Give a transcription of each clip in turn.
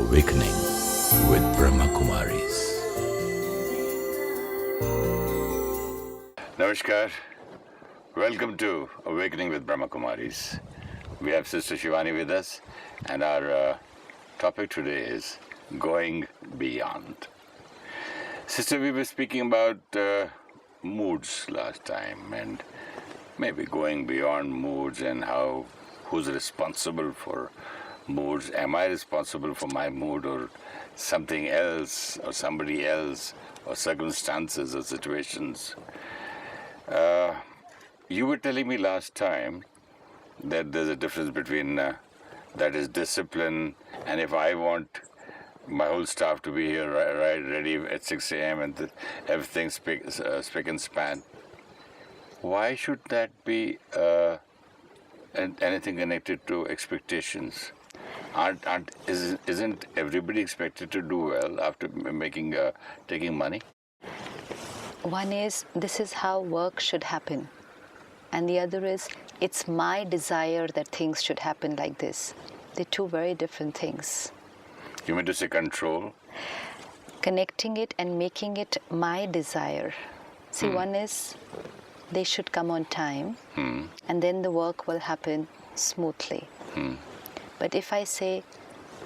Awakening with Brahma Kumaris. Namaskar. Welcome to Awakening with Brahma Kumaris. We have Sister Shivani with us, and our topic today is going beyond. Sister, we were speaking about moods last time, and maybe going beyond moods and who's responsible for moods. Am I responsible for my mood, or something else, or somebody else, or circumstances or situations? You were telling me last time that there's a difference between that is discipline, and if I want my whole staff to be here ready at 6 a.m. and everything spick and span, why should that be anything connected to expectations? Isn't everybody expected to do well after taking money? One is, this is how work should happen. And the other is, it's my desire that things should happen like this. They're two very different things. You mean to say control? Connecting it and making it my desire. See, one is, they should come on time, and then the work will happen smoothly. But if I say,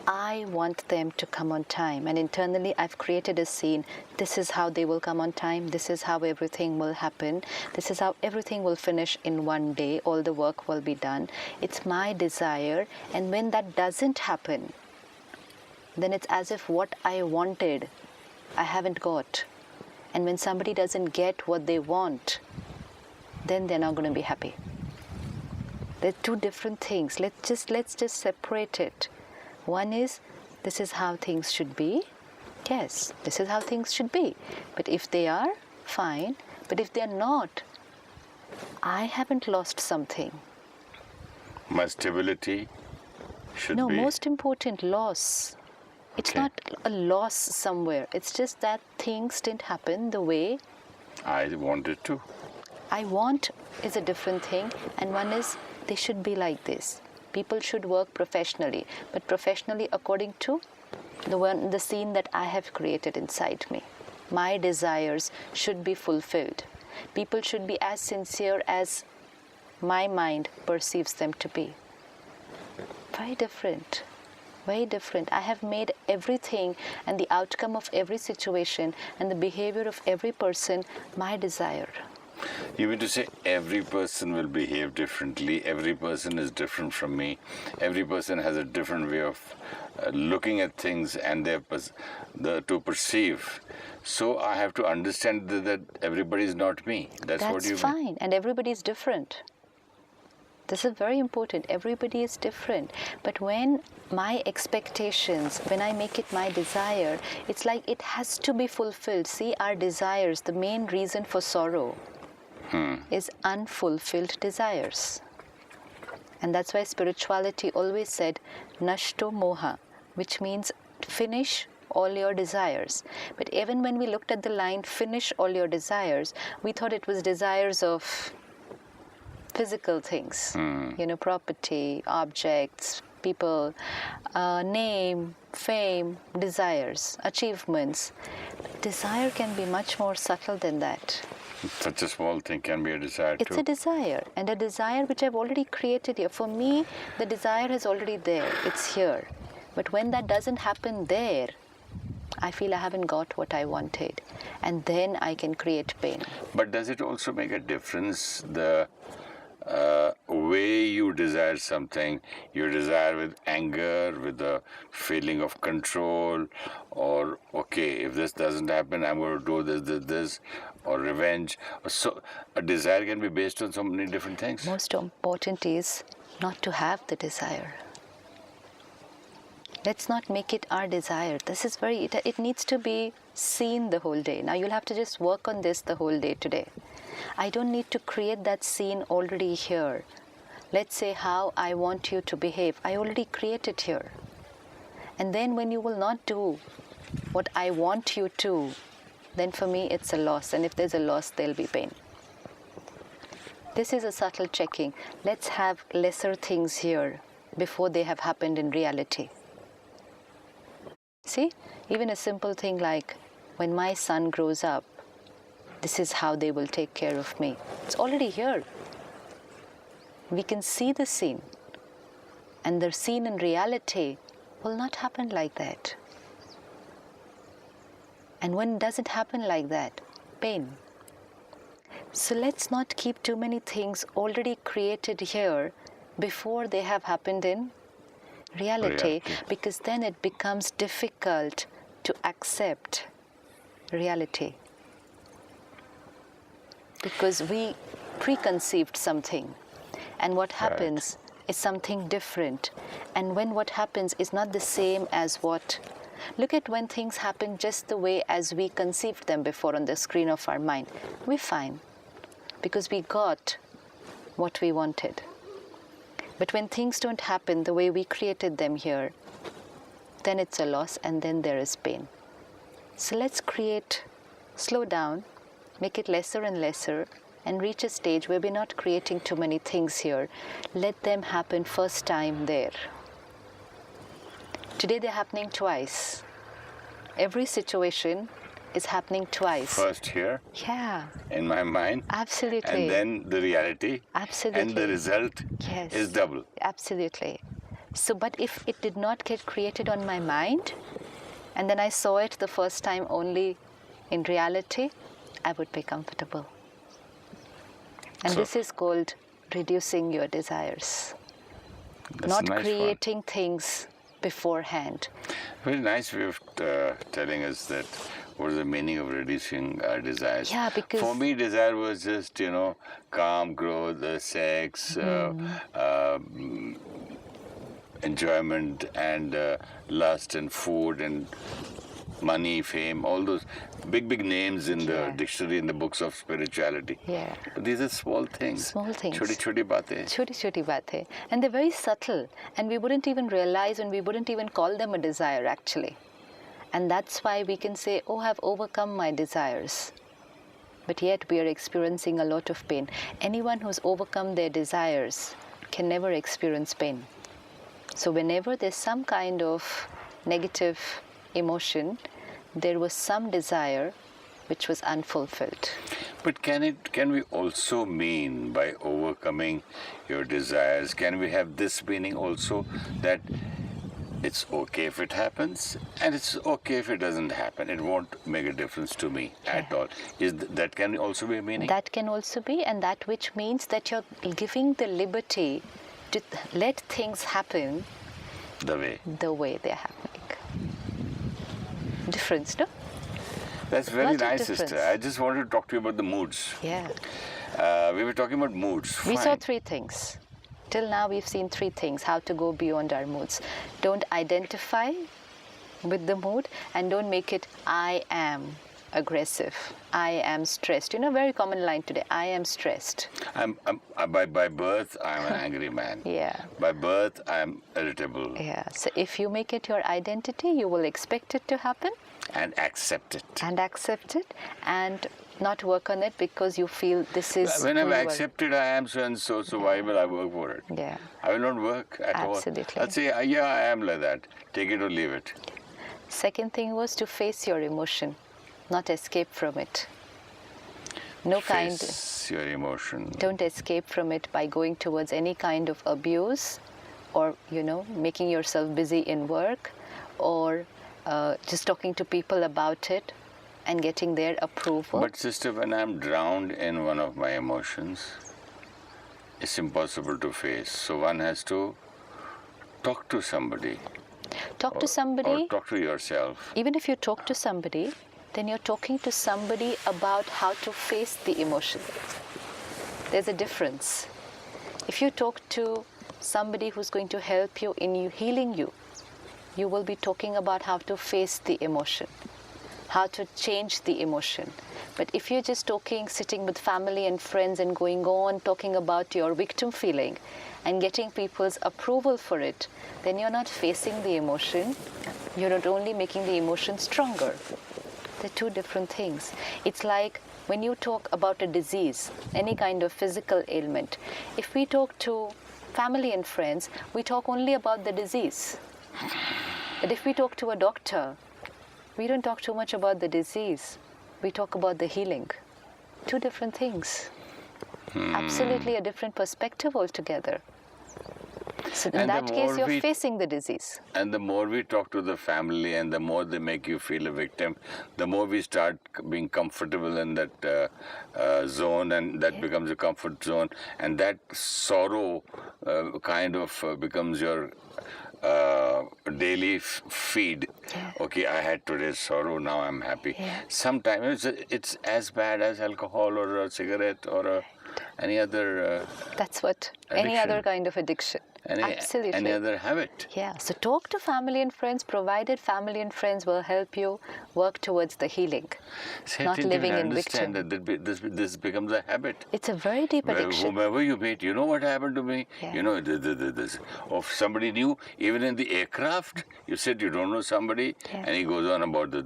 I want them to come on time, and internally I've created a scene, this is how they will come on time, this is how everything will happen, this is how everything will finish in one day, all the work will be done. It's my desire, and when that doesn't happen, then it's as if what I wanted, I haven't got. And when somebody doesn't get what they want, then they're not going to be happy. They're two different things. Let's just separate it. One is, this is how things should be. Yes, this is how things should be. But if they are, fine. But if they're not, I haven't lost something. My stability should be... No, most important, loss. It's not a loss somewhere. It's just that things didn't happen the way I wanted to. I want is a different thing, and one is, they should be like this. People should work professionally, but professionally according to the scene that I have created inside me. My desires should be fulfilled. People should be as sincere as my mind perceives them to be. Very different. Very different. I have made everything and the outcome of every situation and the behavior of every person my desire. You mean to say every person will behave differently, every person is different from me, every person has a different way of looking at things and to perceive. So I have to understand that everybody is not me. That's what you mean? That's fine, and everybody is different. This is very important. Everybody is different. But when my expectations, when I make it my desire, it's like it has to be fulfilled. See, our desires, the main reason for sorrow is unfulfilled desires. And that's why spirituality always said, Nashto Moha, which means finish all your desires. But even when we looked at the line, finish all your desires, we thought it was desires of physical things, property, objects, people, name, fame, desires, achievements. Desire can be much more subtle than that. Such a small thing can be a desire too. It's a desire, and a desire which I've already created here. For me, the desire is already there. It's here. But when that doesn't happen there, I feel I haven't got what I wanted. And then I can create pain. But does it also make a difference, the way you desire something? You desire with anger, with the feeling of control, or, okay, if this doesn't happen, I'm going to do this, or revenge. So a desire can be based on so many different things. Most important is not to have the desire. Let's not make it our desire. This is it needs to be seen the whole day. Now you'll have to just work on this the whole day today. I don't need to create that scene already here. Let's say how I want you to behave. I already created here. And then when you will not do what I want you to, then for me it's a loss. And if there's a loss, there'll be pain. This is a subtle checking. Let's have lesser things here before they have happened in reality. See, even a simple thing like, when my son grows up, this is how they will take care of me. It's already here. We can see the scene. And the scene in reality will not happen like that. And when does it happen like that? Pain. So let's not keep too many things already created here before they have happened in reality, because then it becomes difficult to accept reality. Because we preconceived something, and what happens is something different. And when what happens is not the same as what... Look at when things happen just the way as we conceived them before on the screen of our mind. We're fine, because we got what we wanted. But when things don't happen the way we created them here, then it's a loss, and then there is pain. So let's slow down, make it lesser and lesser, and reach a stage where we're not creating too many things here. Let them happen first time there. Today they're happening twice. Every situation is happening twice. First here, in my mind, absolutely, and then the reality, absolutely, and the result is double. Absolutely. So, but if it did not get created on my mind, and then I saw it the first time only in reality, I would be comfortable. And So, this is called reducing your desires. that's Not nice creating things beforehand. Very nice way of telling us that what is the meaning of reducing our desires. Yeah, because... For me, desire was just, calm, growth, sex, enjoyment, and lust, and food, and money, fame, all those big names in the dictionary, in the books of spirituality. Yeah. But these are small things. Small things. Choti baatein. Choti baatein. And they're very subtle, and we wouldn't even realize, and we wouldn't even call them a desire actually. And that's why we can say, oh, I've overcome my desires. But yet we are experiencing a lot of pain. Anyone who's overcome their desires can never experience pain. So whenever there's some kind of negative emotion, there was some desire which was unfulfilled. But can we also mean by overcoming your desires, can we have this meaning also, that it's okay if it happens and it's okay if it doesn't happen? It won't make a difference to me at all. That can also be a meaning? That can also be, and that which means that you're giving the liberty to let things happen the way they're happening. Difference, no? That's very nice, sister. I just wanted to talk to you about the moods. Yeah. We were talking about moods. We saw 3 things. Till now we've seen 3 things, how to go beyond our moods. Don't identify with the mood, and don't make it, I am aggressive, I am stressed. Very common line today, I am stressed. By birth, I'm an angry man. Yeah. By birth, I'm irritable. Yeah. So if you make it your identity, you will expect it to happen. And accept it. And not work on it because you feel this is... When I've accepted I am so and so, why will I work for it? Yeah. I will not work at all. Absolutely. I'll say, yeah, I am like that. Take it or leave it. Second thing was to face your emotion, not escape from it. Face your emotion. Don't escape from it by going towards any kind of abuse, or, making yourself busy in work, or just talking to people about it and getting their approval. But sister, when I'm drowned in one of my emotions, it's impossible to face. So one has to talk to somebody. Talk to somebody. Or talk to yourself. Even if you talk to somebody, then you're talking to somebody about how to face the emotion. There's a difference. If you talk to somebody who's going to help you in healing you, you will be talking about how to face the emotion, how to change the emotion. But if you're just sitting with family and friends and going on talking about your victim feeling and getting people's approval for it, then you're not facing the emotion. You're not only making the emotion stronger. They're 2 different things. It's like when you talk about a disease, any kind of physical ailment, if we talk to family and friends, we talk only about the disease. But if we talk to a doctor, We don't talk too much about the disease. We talk about the healing. Two different things. Absolutely a different perspective altogether. So in that case, you're facing the disease. And the more we talk to the family and the more they make you feel a victim, the more we start being comfortable in that zone, and that becomes a comfort zone. And that sorrow kind of becomes your daily feed. Yeah. Okay, I had today's sorrow, now I'm happy. Yeah. Sometimes it's as bad as alcohol or a cigarette or any other That's what addiction. any other kind of addiction. Absolutely. Any other habit. Yeah, so talk to family and friends, provided family and friends will help you work towards the healing, not living in victim. That this becomes a habit. It's a very deep addiction. Whomever you meet, you know what happened to me? Yeah. You know, this. Or somebody new, even in the aircraft, you said you don't know somebody, Yeah. and he goes on about the.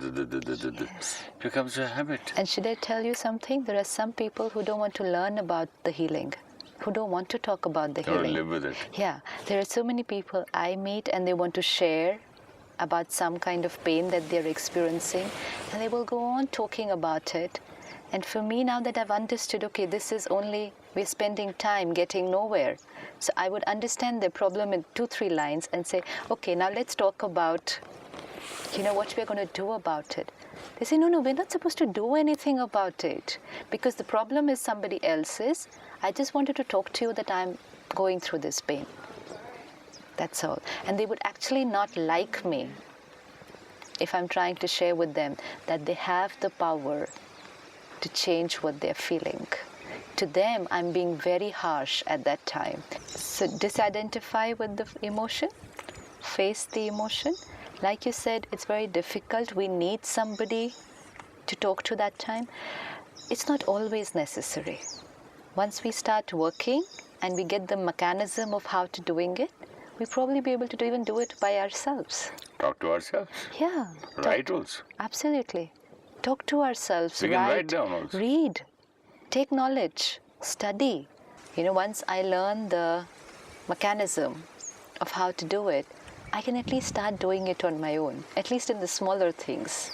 Yes. It becomes a habit. And should I tell you something? There are some people who don't want to learn about the healing, who don't want to talk about the Or healing. live with it. Yeah, there are so many people I meet and they want to share about some kind of pain that they're experiencing, and they will go on talking about it. And for me, now that I've understood, okay, this is only, we're spending time getting nowhere. So I would understand their problem in 2-3 lines and say, okay, now let's talk about, what we're going to do about it. They say, no, we're not supposed to do anything about it because the problem is somebody else's. I just wanted to talk to you that I'm going through this pain. That's all. And they would actually not like me if I'm trying to share with them that they have the power to change what they're feeling. To them, I'm being very harsh at that time. So disidentify with the emotion, face the emotion. Like you said, it's very difficult. We need somebody to talk to that time. It's not always necessary. Once we start working and we get the mechanism of how to doing it, we'll probably be able to even do it by ourselves. Talk to ourselves. Yeah. Write also. Absolutely. Talk to ourselves. We can write down also. Read. Take knowledge. Study. Once I learn the mechanism of how to do it, I can at least start doing it on my own, at least in the smaller things.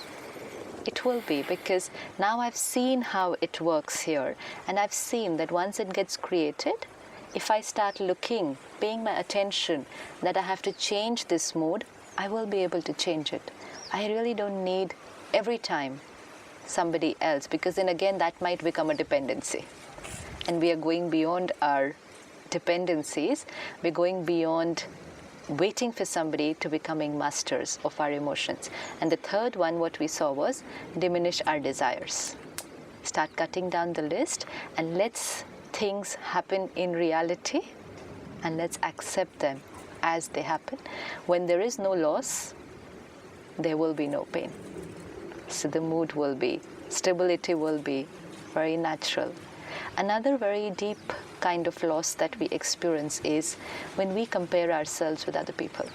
It will be, because now I've seen how it works here, and I've seen that once it gets created, if I start looking, paying my attention that I have to change this mood, I will be able to change it. I really don't need every time somebody else, because then again that might become a dependency. And we are going beyond our dependencies. We're going beyond waiting for somebody to becoming masters of our emotions. And the third one, what we saw was diminish our desires. Start cutting down the list and let's things happen in reality, and let's accept them as they happen. When there is no loss, there will be no pain. So the mood will be, stability will be very natural. Another very deep kind of loss that we experience is when we compare ourselves with other people.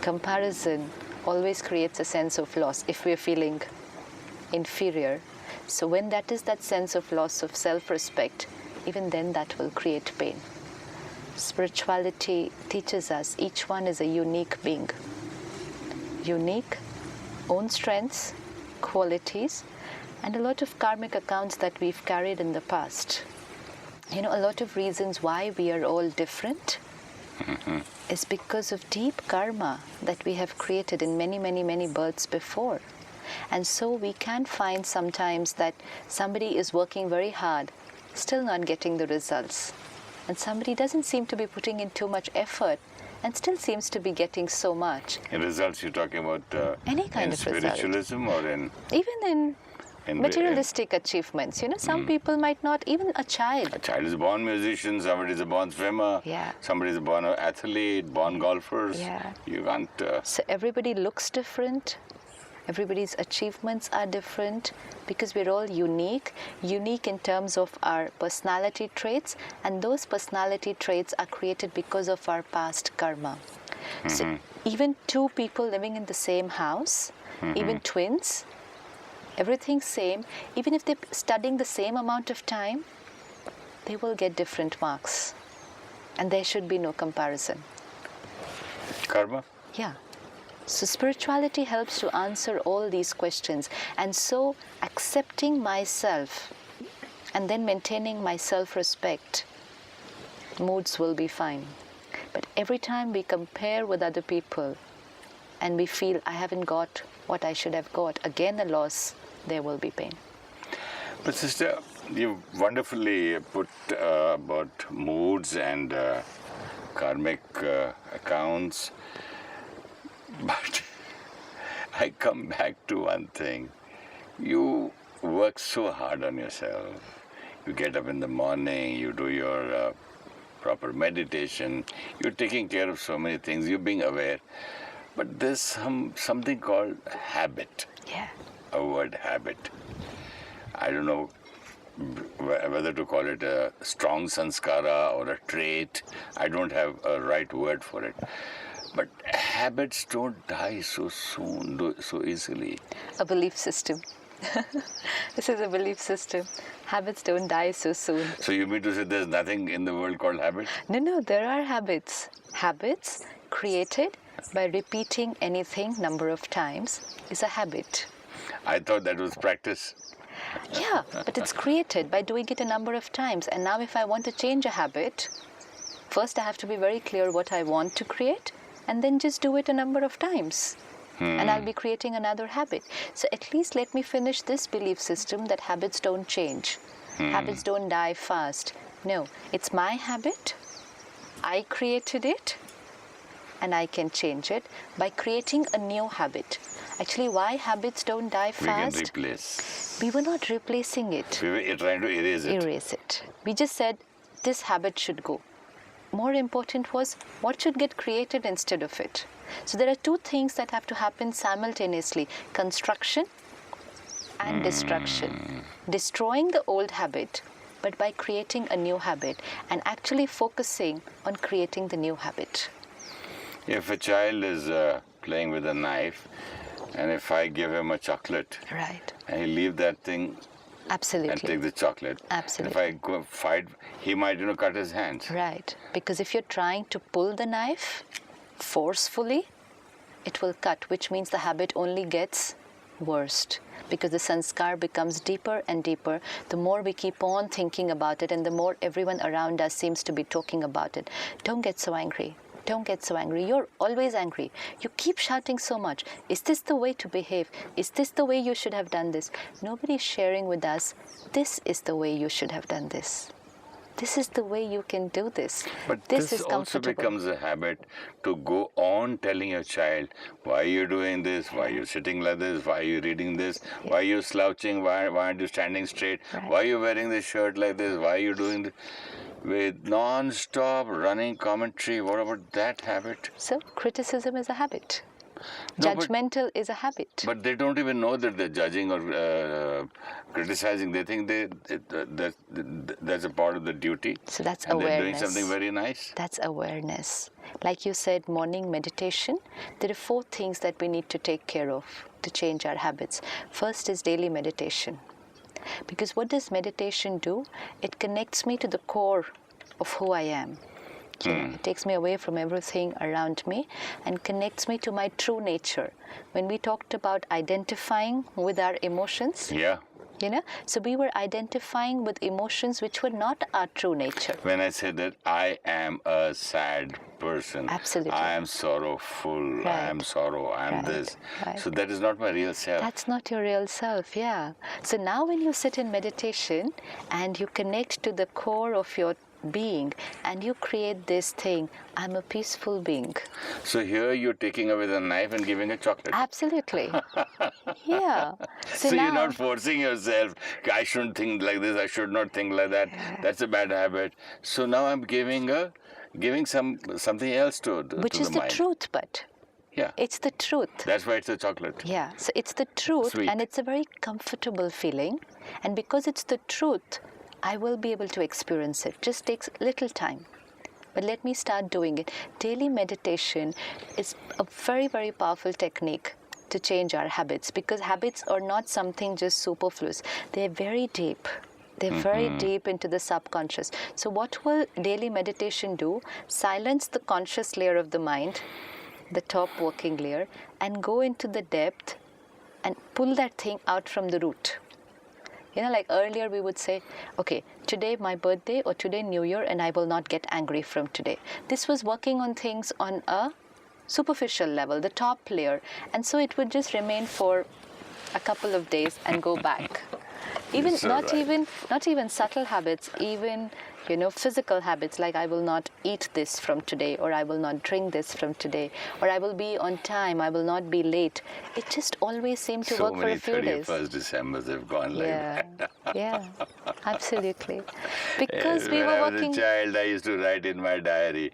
Comparison always creates a sense of loss if we're feeling inferior. So when that is that sense of loss of self-respect, even then that will create pain. Spirituality teaches us each one is a unique being. Unique, own strengths, qualities, and a lot of karmic accounts that we've carried in the past. A lot of reasons why we are all different is because of deep karma that we have created in many, many, many births before. And so we can find sometimes that somebody is working very hard, still not getting the results. And somebody doesn't seem to be putting in too much effort and still seems to be getting so much. In results, you're talking about any kind of result. Spiritualism or in... Even in materialistic achievements. Some people might not, even a child. A child is born musician, somebody is a born swimmer, Yeah. somebody is a born athlete, born golfers. Yeah. You can't... So everybody looks different. Everybody's achievements are different because we're all unique in terms of our personality traits, and those personality traits are created because of our past karma. So even two people living in the same house, even twins, everything's same, even if they're studying the same amount of time, they will get different marks. And there should be no comparison. Karma? Yeah. So spirituality helps to answer all these questions. And so accepting myself and then maintaining my self-respect, moods will be fine. But every time we compare with other people and we feel I haven't got what I should have got, again a loss, there will be pain. But sister, you wonderfully put about moods and karmic accounts. But I come back to one thing. You work so hard on yourself. You get up in the morning, you do your proper meditation, you're taking care of so many things, you're being aware. But there's something called habit. Yeah. A word habit. I don't know whether to call it a strong sanskara or a trait. I don't have a right word for it. But habits don't die so soon, so easily. A belief system. This is a belief system. Habits don't die so soon. So you mean to say there's nothing in the world called habit? No, there are habits. Habits created by repeating anything number of times is a habit. I thought that was practice. Yeah, but it's created by doing it a number of times. And now if I want to change a habit, first I have to be very clear what I want to create and then just do it a number of times. And I'll be creating another habit. So at least let me finish this belief system that habits don't change. Habits don't die fast. No, it's my habit. I created it and I can change it by creating a new habit. Actually, why habits don't die fast? We can replace. We were not replacing it. We were trying to erase it. Erase it. We just said this habit should go. More important was what should get created instead of it. So there are two things that have to happen simultaneously: construction and destruction. Destroying the old habit, but by creating a new habit and actually focusing on creating the new habit. If a child is playing with a knife, and if I give him a chocolate, Right. and he leave that thing Absolutely. and take the chocolate, Absolutely. if I go fight, he might, cut his hands. Right. Because if you're trying to pull the knife forcefully, it will cut, which means the habit only gets worse. Because the sanskar becomes deeper and deeper, the more we keep on thinking about it and the more everyone around us seems to be talking about it. Don't get so angry. Don't get so angry. You're always angry. You keep shouting so much. Is this the way to behave? Is this the way you should have done this? Nobody's sharing with us, this is the way you should have done this. This is the way you can do this. But this is also comfortable. becomes a habit to go on telling your child, why are you doing this? Why are you sitting like this? Why are you reading this? Why are you slouching? Why aren't you standing straight? Right. Why are you wearing this shirt like this? Why are you doing this? With non-stop running commentary, what about that habit? So criticism is a habit. No, Judgmental is a habit. But they don't even know that they're judging or criticizing. They think that's a part of the duty. So that's and awareness. They're doing something very nice. That's awareness. Like you said, morning meditation, there are 4 things that we need to take care of to change our habits. First is daily meditation. Because what does meditation do? It connects me to the core of who I am. It takes me away from everything around me and connects me to my true nature. When we talked about identifying with our emotions, Yeah. so we were identifying with emotions which were not our true nature. When I said that I am a sad person, Absolutely. I am sorrowful, I am Right. sorrow, I am Right. this. Right. So that is not my real self. That's not your real self, yeah. So now when you sit in meditation and you connect to the core of your being and you create this thing, I'm a peaceful being. So here you're taking away the knife and giving a chocolate. Absolutely. Yeah. So now, you're not forcing yourself, I shouldn't think like this, I should not think like that. That's a bad habit. So now I'm giving something else to which to is the the mind. truth, but Yeah. it's the truth. That's why it's a chocolate. Yeah, so it's the truth Sweet. and it's a very comfortable feeling. And because it's the truth, I will be able to experience it. Just takes little time. But let me start doing it. Daily meditation is a very, very powerful technique to change our habits because habits are not something just superfluous. They're very deep. They're very deep into the subconscious. So what will daily meditation do? Silence the conscious layer of the mind the top working layer, and go into the depth and pull that thing out from the root. You know, like earlier we would say, okay, today my birthday or today New Year, and I will not get angry from today. This was working on things on a superficial level, the top layer, and so it would just remain for a couple of days and go back. Even So not right. even subtle habits, even physical habits, like I will not eat this from today, or I will not drink this from today, or I will be on time, I will not be late. It just always seemed to So work for many a few days. 31st Decembers have gone like Yeah, that. yeah, absolutely. Because we When were I was working. a child, I used to write in my diary,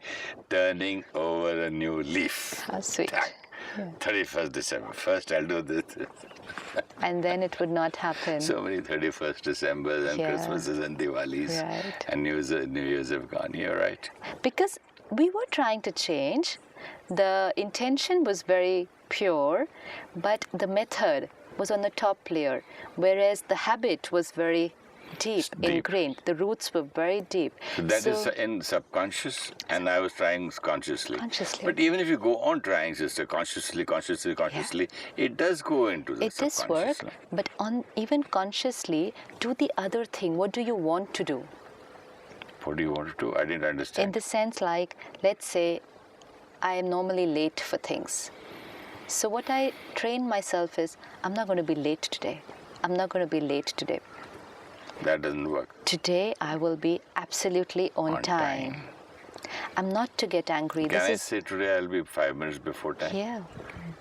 turning over a new leaf. How sweet. Tack. Yeah. 31st December. First, I'll do this. And then it would not happen. So many 31st Decembers and Yeah. Christmases and Diwalis Right. and New Year's have gone. You're right. Because we were trying to change. The intention was very pure, but the method was on the top layer, whereas the habit was very deep, ingrained. The roots were very deep. So that is in subconscious, and I was trying consciously. Consciously. But even if you go on trying, sister, consciously, it does go into the It does subconscious. work, but even consciously, do the other thing. What do you want to do? What do you want to do? I didn't In understand. the sense, like, let's say I am normally late for things. So what I train myself is, I'm not going to be late today. I'm not going to be late today. That doesn't work. Today I will be absolutely on time. I'm not to get angry. Can I say today I'll be 5 minutes before time? Yeah.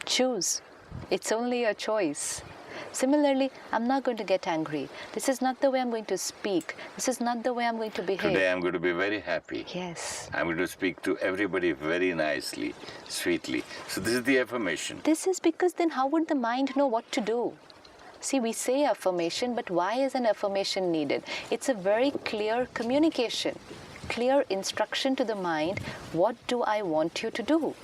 Choose. It's only a choice. Similarly, I'm not going to get angry. This is not the way I'm going to speak. This is not the way I'm going to behave. Today I'm going to be very happy. Yes. I'm going to speak to everybody very nicely, sweetly. So this is the affirmation. This is because then how would the mind know what to do? See, we say affirmation, but why is an affirmation needed? It's a very clear communication, clear instruction to the mind, what do I want you to do?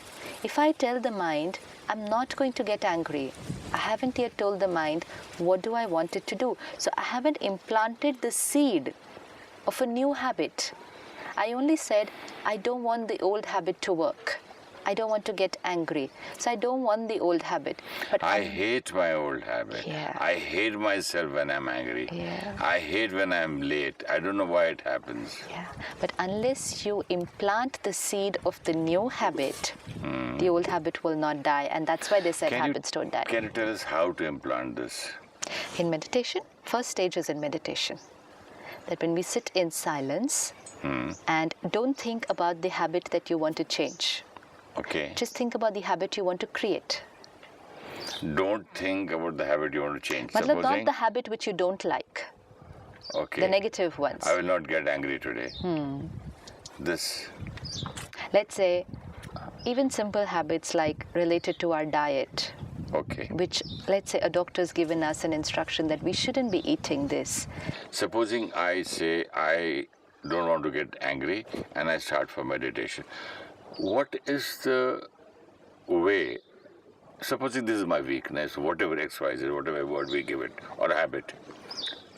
If I tell the mind, I'm not going to get angry, I haven't yet told the mind, what do I want it to do? So I haven't implanted the seed of a new habit. I only said, I don't want the old habit to work. I don't want to get angry. So I don't want the old habit. But I hate my old habit. Yeah. I hate myself when I'm angry. Yeah. I hate when I'm late. I don't know why it happens. Yeah, but unless you implant the seed of the new habit, the old habit will not die. And that's why they said habits don't die. Can you tell us how to implant this? In meditation, first stage is in meditation. That when we sit in silence and don't think about the habit that you want to change. Okay. Just think about the habit you want to create. Don't think about the habit you want to change. Matlab, not the habit which you don't like, Okay. the negative ones. I will not get angry today. This. Let's say, even simple habits like related to our diet, Okay. which, let's say, a doctor's given us an instruction that we shouldn't be eating this. Supposing I say I don't want to get angry and I start for meditation. What is the way? Supposing this is my weakness, whatever XYZ, whatever word we give it, or a habit,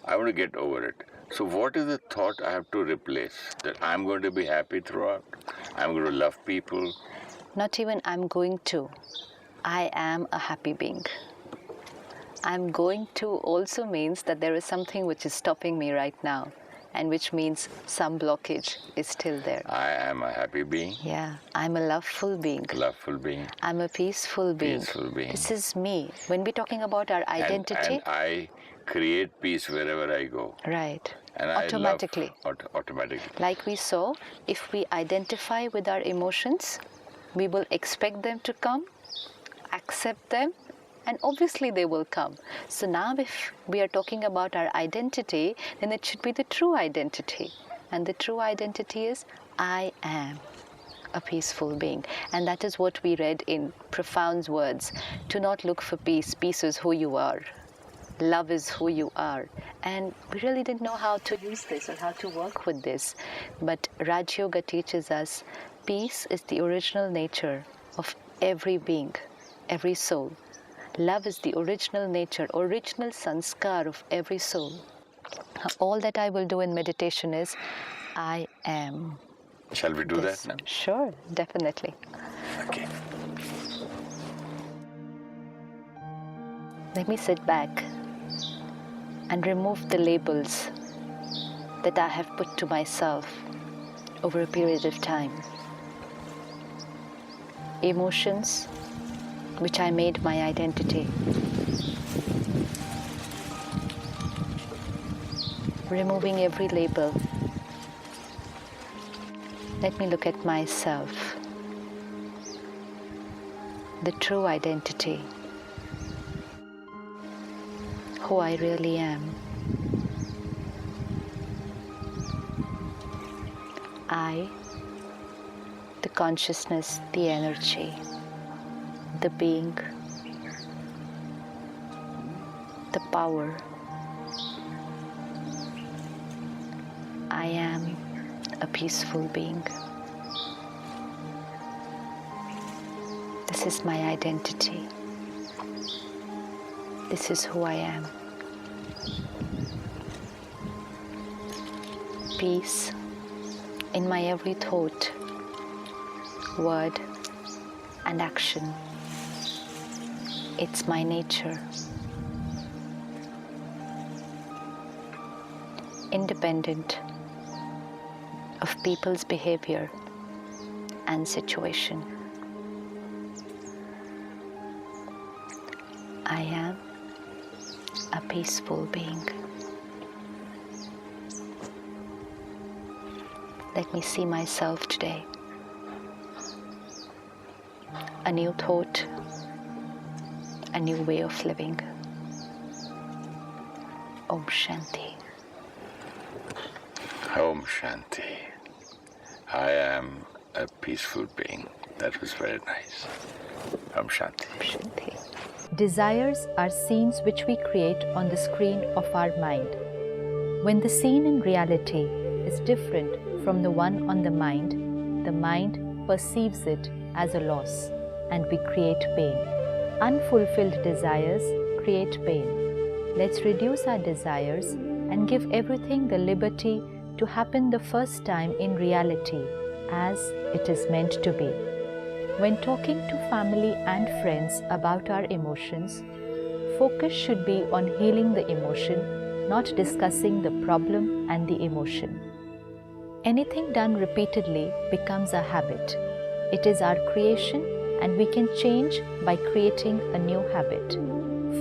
I want to get over it. So what is the thought I have to replace? That I'm going to be happy throughout, I'm going to love people. Not even I'm going to. I am a happy being. I'm going to also means that there is something which is stopping me right now, and which means some blockage is still there. I am a happy being, Yeah, I'm a loveful being. loveful being, I'm a peaceful being. peaceful being. This is me. When we're talking about our identity, And I create peace wherever I go. right, And automatically. I love automatically. Like we saw, if we identify with our emotions, we will expect them to come, accept them, and obviously they will come. So now if we are talking about our identity, then it should be the true identity. And the true identity is, I am a peaceful being. And that is what we read in profound words. Do not look for peace. Peace is who you are. Love is who you are. And we really didn't know how to use this or how to work with this. But Rajyoga teaches us peace is the original nature of every being, every soul. Love is the original nature, original sanskar of every soul. All that I will do in meditation is, I am. Shall we do This. that now? Sure, definitely. Okay. Let me sit back and remove the labels that I have put to myself over a period of time. Emotions which I made my identity. Removing every label, let me look at myself, the true identity, who I really am. I, the consciousness, the energy, the being, the power. I am a peaceful being. This is my identity. This is who I am. Peace in my every thought, word, and action. It's my nature. Independent of people's behavior and situation. I am a peaceful being. Let me see myself today. A new thought, a new way of living. Om Shanti. Om Shanti. I am a peaceful being. That was very nice. Om Shanti. Om Shanti. Desires are scenes which we create on the screen of our mind. When the scene in reality is different from the one on the mind perceives it as a loss and we create pain. Unfulfilled desires create pain. Let's reduce our desires and give everything the liberty to happen the first time in reality as it is meant to be. When talking to family and friends about our emotions, focus should be on healing the emotion, not discussing the problem and the emotion. Anything done repeatedly becomes a habit. It is our creation and we can change by creating a new habit.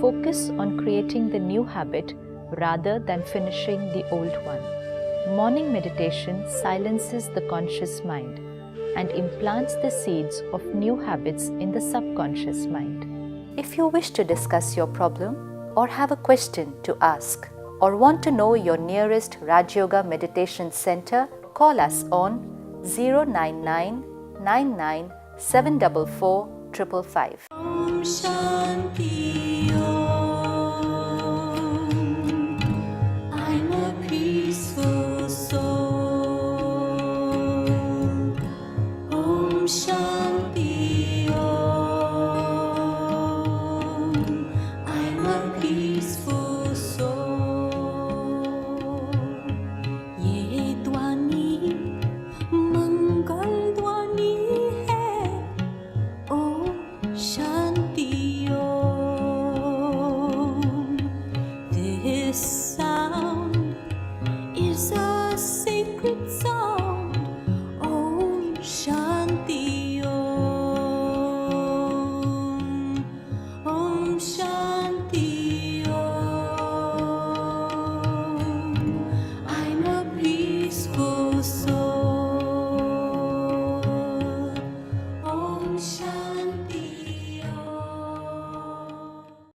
Focus on creating the new habit rather than finishing the old one. Morning meditation silences the conscious mind and implants the seeds of new habits in the subconscious mind. If you wish to discuss your problem or have a question to ask or want to know your nearest Rajyoga meditation center, call us on 099 99 744 555. Om Shanti Om. I'm a peaceful soul. Om Shanti Om. I'm a peaceful soul. Ye dwani mangal dwani hai. Om Shanti Om. This sound is a sacred sound. Om Shanti Om. Om Shanti.